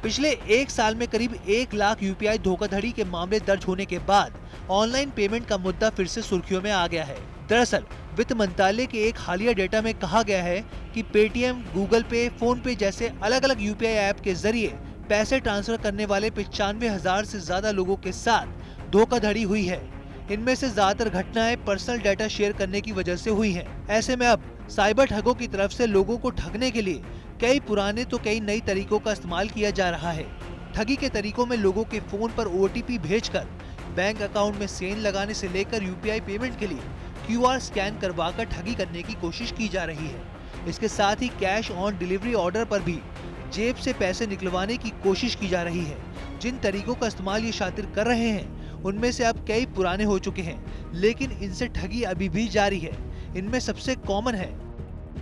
पिछले एक साल में करीब 1 लाख यूपीआई धोखाधड़ी के मामले दर्ज होने के बाद ऑनलाइन पेमेंट का मुद्दा फिर से सुर्खियों में आ गया है। दरअसल वित्त मंत्रालय के एक हालिया डेटा में कहा गया है कि पेटीएम, गूगल पे, फोन पे जैसे अलग अलग यूपीआई ऐप के जरिए पैसे ट्रांसफर करने वाले 95,000 से ज्यादा लोगों के साथ धोखाधड़ी हुई है। इनमें से ज्यादातर घटनाएं पर्सनल डाटा शेयर करने की वजह से हुई हैं। ऐसे में अब साइबर ठगों की तरफ से लोगों को ठगने के लिए कई पुराने तो कई नई तरीकों का इस्तेमाल किया जा रहा है। ठगी के तरीकों में लोगों के फोन पर ओटीपी भेजकर बैंक अकाउंट में सेंध लगाने से लेकर यूपीआई पेमेंट के लिए क्यूआर स्कैन करवाकर ठगी करने की कोशिश की जा रही है। इसके साथ ही कैश ऑन डिलीवरी ऑर्डर पर भी जेब से पैसे निकलवाने की कोशिश की जा रही है। जिन तरीकों का इस्तेमाल ये शातिर कर रहे हैं उनमें से अब कई पुराने हो चुके हैं, लेकिन इनसे ठगी अभी भी जारी है। इनमें सबसे कॉमन है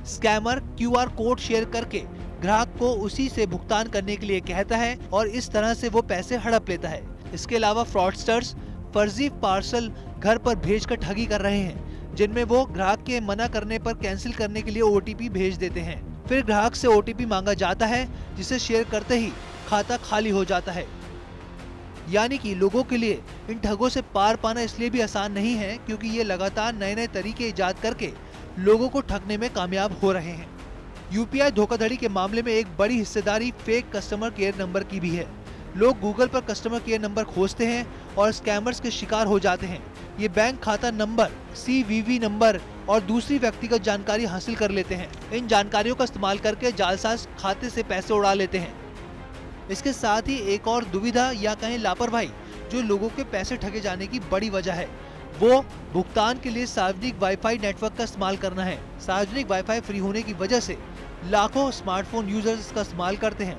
स्कैमर क्यूआर कोड शेयर करके ग्राहक को उसी से भुगतान करने के लिए कहता है और इस तरह से वो पैसे हड़प लेता है। इसके अलावा फ्रॉडस्टर्स फर्जी पार्सल घर पर भेजकर ठगी कर रहे हैं, जिनमें वो ग्राहक के मना करने पर कैंसिल करने के लिए ओटीपी भेज देते हैं। फिर ग्राहक से ओटीपी मांगा जाता है, जिसे शेयर करते ही खाता खाली हो जाता है। यानी कि लोगों के लिए इन ठगों से पार पाना इसलिए भी आसान नहीं है क्योंकि ये लगातार नए नए तरीके इजाद करके लोगों को ठगने में कामयाब हो रहे हैं। यूपीआई धोखाधड़ी के मामले में एक बड़ी हिस्सेदारी फेक कस्टमर केयर नंबर की भी है। लोग गूगल पर कस्टमर केयर नंबर खोजते हैं और स्कैमर्स के शिकार हो जाते हैं। ये बैंक खाता नंबर, सीवीवी नंबर और दूसरी व्यक्तिगत जानकारी हासिल कर लेते हैं। इन जानकारियों का इस्तेमाल करके जालसाज खाते से पैसे उड़ा लेते हैं। इसके साथ ही एक और दुविधा या कहें लापरवाही जो लोगों के पैसे ठगे जाने की बड़ी वजह है, वो भुगतान के लिए सार्वजनिक वाईफाई नेटवर्क का इस्तेमाल करना है। सार्वजनिक वाईफाई फ्री होने की वजह से लाखों स्मार्टफोन यूजर्स इसका इस्तेमाल करते हैं,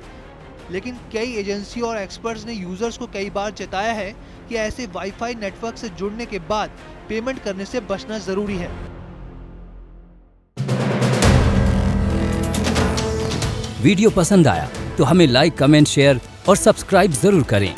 लेकिन कई एजेंसी और एक्सपर्ट्स ने यूजर्स को कई बार चेताया है कि ऐसे वाईफाई नेटवर्क से जुड़ने के बाद पेमेंट करने से बचना जरूरी है। वीडियो पसंद आया तो हमें लाइक, कमेंट, शेयर और सब्सक्राइब जरूर करें।